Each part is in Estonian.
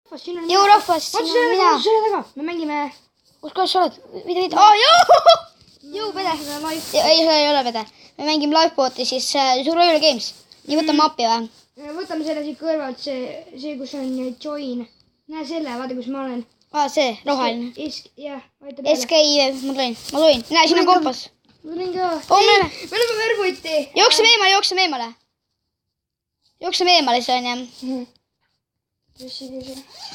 Jõu rahvas, siin on mina. Me mängime... Kus kohas sa oled? Mida? Jõu pede. Ei ole pede. Me mängime Lifeboati siis Survival Games. Nii võtame appi või? Võtame selle siit kõrvalt, see kus on join. Näe selle, vaata kus ma olen. See, roheline. Jah, vaata peale. SKI, ma tulin. Näe, siin on kompas. Ma tulin ka. Me oleme värvuti. Jookseme eemale. Jookseme eemale, see on jah.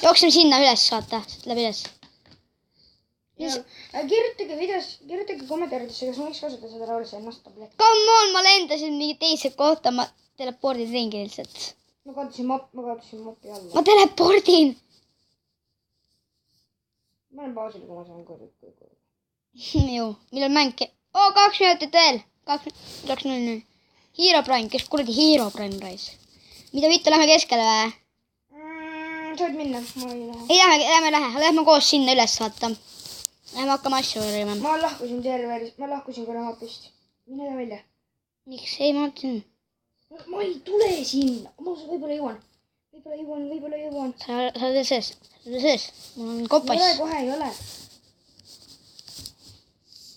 Jookseme sinna üles, vaata. Läbi üles. Kirjutage videos, kirjutage kommentaaridesse, kas ma võiks kasutada seda raulise ennast tabletti. Come on, ma lendasin mingi teise kohta, ma telepordin ringi lihtsalt. Ma kaotasin mopi alla. Ma telepordin. Ma olen pausil, kui ma saan korda. Ju, millal mäng... 2 minutit veel. 2:00. Herobrine, kes kuradi Herobrine rais. Mida vittu, lähme keskele või? Sa võid minna, ma ei lähe. Ei, lähme koos sinna üles, vaata. Lähme hakkame asju uurima. Ma lahkusin serverist, ma lahkusin korra mapist. Mine välja. Miks? Ei, ma mõtlesin. Ma ei tule sinna. Ma võib-olla jõuan. Võib-olla jõuan. Sa oled sees. Mul on kopas. Kohe ei ole.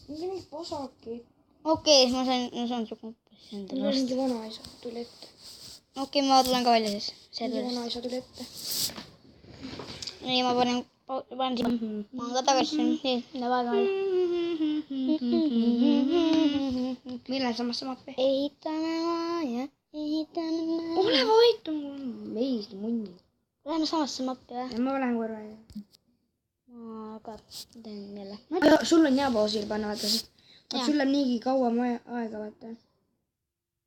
Mingi pasaki. Okei, ma sain su kopas. Mingi vanaisa tuli ette. Okei, ma tulen ka välja siis. Mingi vanaisa tuli ette. Nii, ma panen siin. Ma olen ka tagasi. Nii, mida vaadame. Millal samasse mappi? Ehitame maja. Ole vaitu, meisli munni. Läheme samasse mappi või? Ma lähen korra. Ma ka teen jälle. Sul on hea pausil panna, vaata. Sul läheb niigi kaua aega, vaata.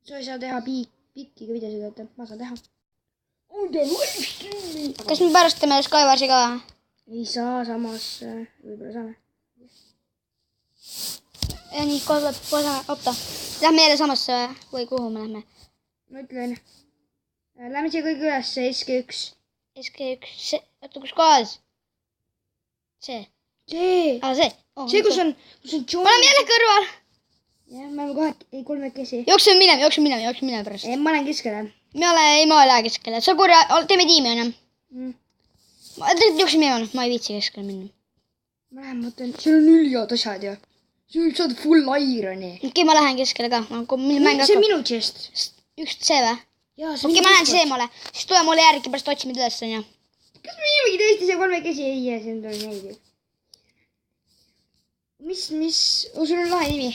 Sa ei saa teha pikki videosid, vaata. Ma saan teha. Kas me pärast teeme Skywarsi ka? Ei saa, samas võib-olla saame. Ja nii, kohe opta. Lähme jälle samasse või kuhu me lähme? Ma ütlen. Lähme siia kõik üles, SG1. SG1, oota, kus kohas? See. See, kus on John. Ma oleme jälle kõrval. Jah, me oleme kolmekesi. Jookseme minema pärast. Ma olen keskele. Ma ei lähe keskele. Sa korra, teeme tiimi enam. Jookseme minema, ma ei viitsi keskele minna. Ma lähen, mõtlen, seal on üliad asjad ju. Sul võib saada full ironi. Okei, ma lähen keskele ka. See on minu chest. Üks see või? Okei, ma lähen see eemale. Siis tule mulle järgi, pärast otsime üles, on ju. Kas me niimoodi tõesti see kolmekesi? Ei, see on neid. Mis? Sul on lahe nimi.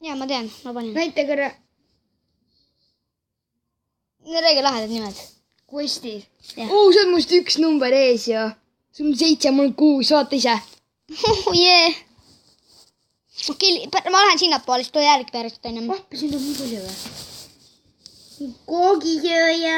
Jaa, ma tean, ma panin. Näita kõrra. Need räägi lahedad nimed. Questid. See on must 1 number ees ja sul on 7, mul on 6, vaata ise. Jee. Okei, ma lähen sinnapoole, siis tule järgi pärast, on ju. Vahpe, siin on nii palju või? Koogisööja.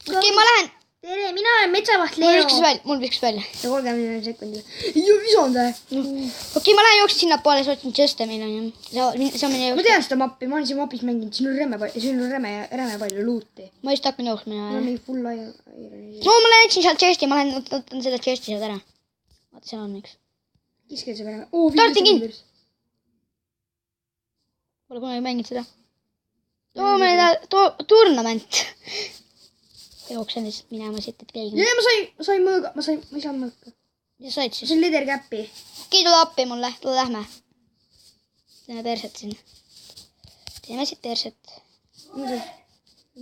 Okei, ma lähen. Tere, mina olen metsavaht Leo. Mul viskas välja. Ja 30 sekundil. Ei ole visanud või? Okei, ma lähen jooksin sinnapoole, siis otsin Cheste meil on ju. Ma tean seda mappi, ma olen siin mapis mänginud. Siin on räme palju luuti. Ma just hakkan jooksma. Mul on mingi full air. No, ma lähen sealt Chesti, ma lähen võtan selle Chesti sealt ära. Vaata, seal on üks. Kiske see peale. Startingin! Pole kunagi mänginud seda. Turnament. Jooksen lihtsalt minema siit, et keegi... Jee, ma sain mõõga. Ma ei saanud mõõga. Ja said siis? Ma sain lederkäppi. Okei, tule appi mulle. Tule lähme. Teeme perset siin. Teeme siit perset. Ma saan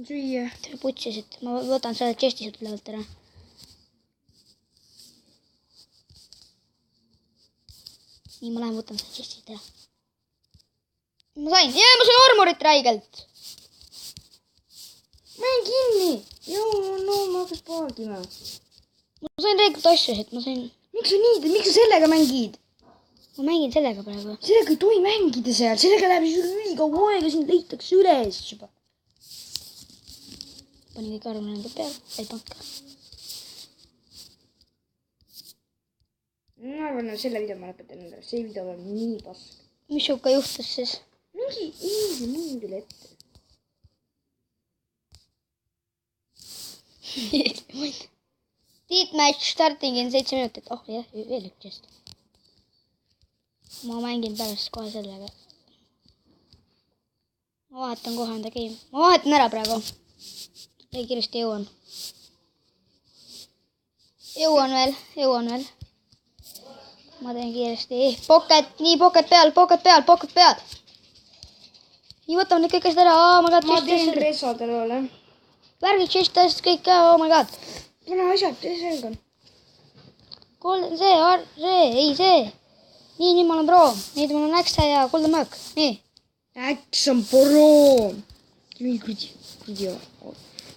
süüa. Teeme putsi siit. Ma võtan selle Chesti sealt ülevalt ära. Nii, ma lähen võtan selle Chesti siit ära. Ma sain armorit räigelt. Ma jäin kinni. No, ma hakkas paagima. Ma sain räigelt asju siit, ma sain... Miks sa sellega mängid? Ma mängin sellega praegu. Sellega ei tohi mängida seal. Sellega läheb sul ülikaua aega, sind leitakse üles juba. Panin kõik arvunendid peale. Ei pannud ka. Ma arvan, et selle video ma lõpetan endale. See video on nii pask. Mis sinuga juhtus siis? Mingi tuli ette. Tiit match starting in 7 minutit. Oh jah, veel üks just. Ma mängin pärast kohe sellega. Ma vahetan kohe enda game. Ma vahetan ära praegu. Ei kiiresti jõuan. jõuan veel. Ma teen kiiresti. Pocket peal. Nii, võtame need kõik asjad ära. Ma teen resadele ole. Värgid, chest'ist kõik ka, oh my god. Pane asjad, selga. See. Nii ma olen pro. Nüüd mul on äksa ja kulda mõõk. Nii. Äks on pro. Nii kuradi.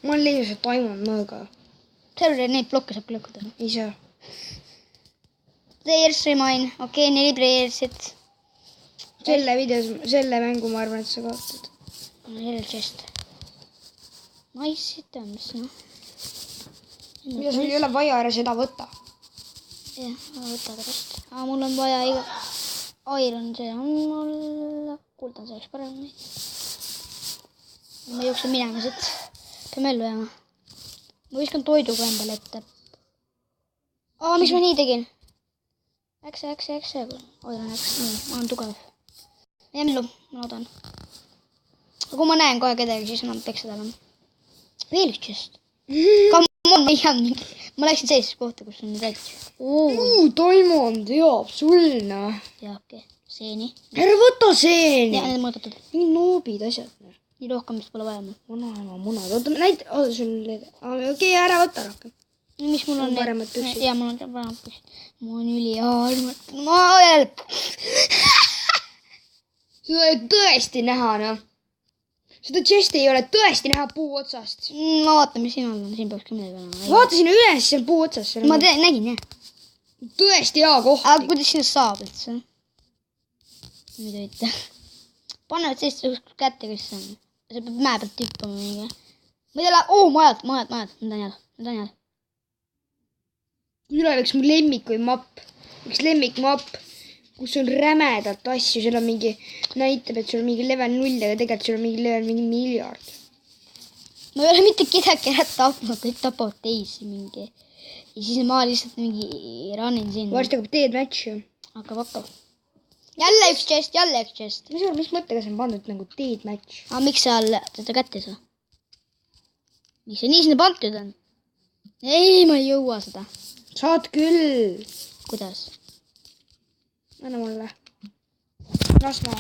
Ma olen leidnud see taimon mõõga. Terve neid blokke saab lõkuda. Ei saa. Players remind. Okei, 4 player'it. Selle mängu ma arvan, et sa kaotad. Jälle chest. Nice items, noh. Mida sul ei ole vaja, ära seda võta. Jah, võta pärast. Mul on vaja iga... Iron see on mul... Kuldan selleks paremini. Ma jooksen minema siit. Peame ellu jääma. Ma viskan toiduga endale ette. Miks ma nii tegin? Äkse. Iron äks. Nii, ma olen tugev. Jääme ellu, ma loodan. Aga kui ma näen kohe kedagi, siis ma peaks seda olema. Veel üks chest. Ma läksin sellisesse kohta, kus on red. Taimon teab sulna. Teabki. Seeni. Ära võta seeni. Ja, need mõõdatud. Nii noobid asjad. Nii rohkem, mis pole vaja. Vanaema munad. Oota, sul on okei, ära võta rohkem. Mis mul on? Paremad püksid. Jaa, mul on paremad püksid. Mul on üli Seda ei tõesti näha, noh. Seda chesti ei ole tõesti näha puu otsast. Ma vaatan, mis siin on. Siin peaks ka midagi olema. Vaata sinna üles, see on puu otsas. Ma nägin, jah. Tõesti hea koht. Aga kuidas sinna saab üldse? Mida võite? Panevad sellist kätte, kes on. See peab mäe pealt tüppama mingi. Ma ei tea, majad. Need on head. Üle oleks mu lemmikumapp. Üks lemmikmapp, kus on rämedalt asju. Seal on mingi, näitab, et sul on mingi level 0, aga tegelikult sul on mingi level mingi miljard. Ma ei ole mitte kedagi ära tapnud, kõik tapavad teisi mingi. Ja siis ma lihtsalt mingi runnin sinna. Varsti hakkab deathmatch ju. Hakkab. Jälle üks chest. Mis mõttega see on pandud nagu deathmatch? Miks seal teda kätte ei saa? Miks see nii sinna pandud on? Ei, ma ei jõua seda. Saad küll. Kuidas? Anna mulle. Las ma.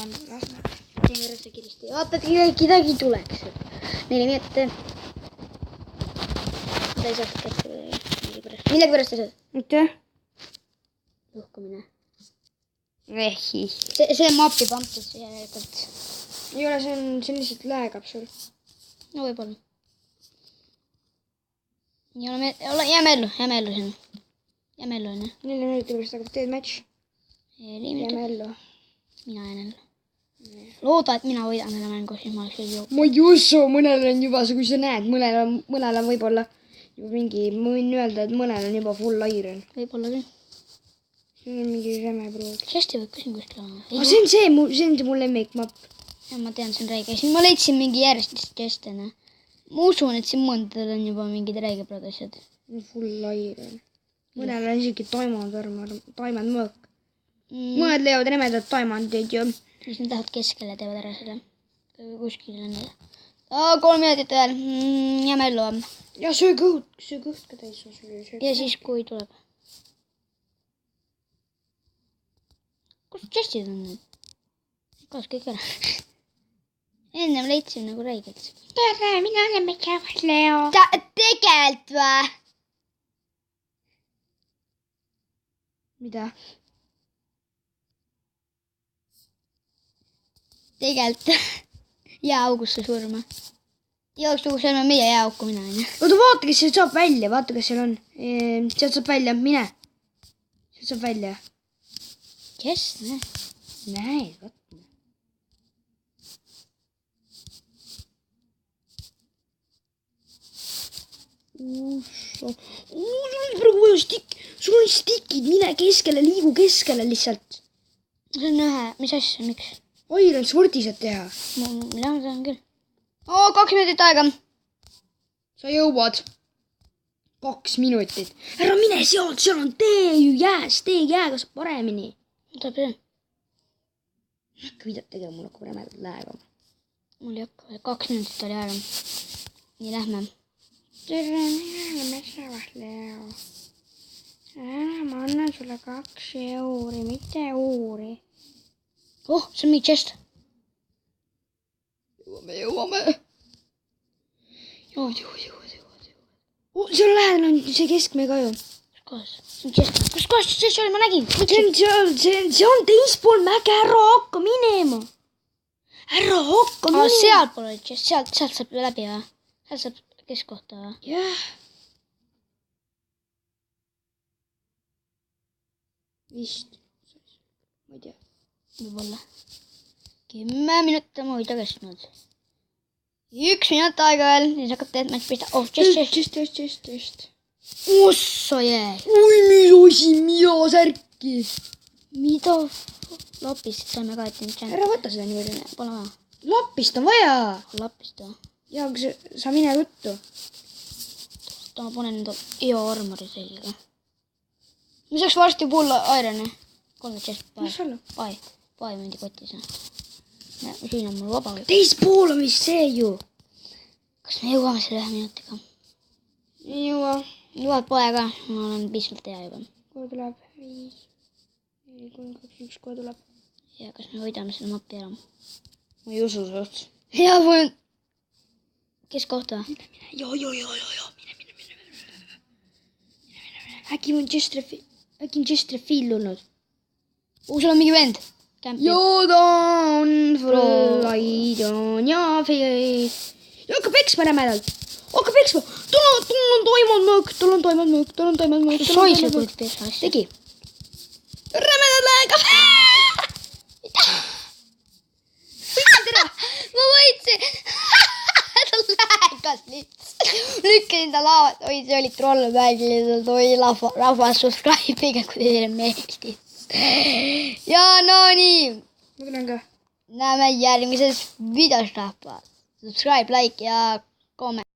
Teen järjest kiiresti. Vaata, et kedagi tuleks. 4 minutit. Ta ei saaks kätte. Millegi pärast ei saa. Mitte? Lõhkumine. Ehhi. See on mappi pandud järelikult. Ei ole, see lihtsalt läägab sul. No võib-olla. Jääme ellu sinna. Jääme ellu, on ju. 4 minutit pärast hakkab deathmatch. Jääme ellu. Mina jään ellu. Looda, et mina võidan selle mängu, siis ma oleks veel jõu. Ma ei usu, mõnel on juba, kui sa näed, mõnel on võib-olla juba mingi, ma võin öelda, et mõnel on juba full iron. Võib-olla küll. See on mingi räme pruug. Sest ei või ka siin kuskil olema. See on see mu lemmikmapp. Ja ma tean, see on räige. Siin ma leidsin mingi järjest chest'ena. Ma usun, et siin mõndadel on juba mingid räigeprad asjad. Full iron. Mõnel on isegi taimand mõõk. Mõned leiavad rämedad taimandid ju. Siis nad lähevad keskele, teevad ära seda. Kuskil on need. 3 minutit veel. Jääme ellu. Ja söö kõht ka täis. Ja siis, kui tuleb. Kus chestid on need? Kaas kõik ära. Ennem leidsin nagu räigelt. Tere, mina olen Mikavas Leo. Tegelt või? Mida? Tegelt. Jääaugusse surma. Igaks juhuks oleme meie jääauku mina, on ju. Oota, vaata, kes sealt saab välja. Vaata, kas seal on. Sealt saab välja. Mine. Sealt saab välja. Kes? Näed, vaata. Sul on stikid, mine keskele, liigu keskele lihtsalt. See on mis asja, miks? Iron Swordi saad teha. Mina tean küll. 2 minutit aega. Sa jõuad. 2 minutit. Ära mine sealt, seal on tee ju jääs, tee jääga saab paremini. Saab see. Hakka videot tegema, mul hakkab rämedalt läägama. Mul ei hakka, 2 minutit oli aega. Nii, lähme. Tere, mina olen Mikavas Leo. annan sulle 2 euri, mitte euri. Oh, see on mingi chest. Jõuame. Jood. Seal lähedal on see keskmäe ka ju. Kus kohas? See on chest. Kus kohas see chest oli? Ma nägin. See on teispool mäge, ära hakka minema. Ära hakka minema. Sealpool oli chest. Sealt saab läbi või? Sealt saab keskkohta või? Jah. Vist. Ma ei tea. Võib-olla. 10 minutit on muid tagastanud. 1 minut aega veel. Siis hakkab deathmatch pista. Oh, chest. Ossa jää. Oi, mis osi, mida särki. Mida? Lapist saame ka ette. Ära võta seda niimoodi. Pole vaja. Lapist on vaja. Lapist või? Ja, aga sa mine ruttu. Ma panen enda hea armori selga. Mis oleks varsti pull ironi? 3 chest. Mis olla? Pai mõndi kotis. Siin on mul vaba. Teispool on vist see ju. Kas me jõuame selle 1 minutiga? Ei jõua. Jõuad poe ka? Ma olen piisavalt hea juba. Kohe tuleb 5, 4, 3, 2, 1, kohe tuleb. Ja kas me võidame selle mapi ära? Ma ei usu suht. Hea point. Kes kohta? Mine. Äkki on just refill olnud. Sul on mingi vend. Joodan, Frolaidan ja Fee. Ja hakka peksma rämedalt. Hakka peksma. Tal on toimanud mõõk. Sai see kuid peksma asja. Tegi. Rämedalt lähen ka. Ma võitsin. Ta lähegas lihtsalt. Lükkasin ta laavad. Oi, see oli trollmäng lihtsalt. Oi, rahvas subscribe'iga, kui teile meeldis. Ja no nii. Ma tulen ka. Näeme järgmises videos rahvas. Subscribe, like ja comment.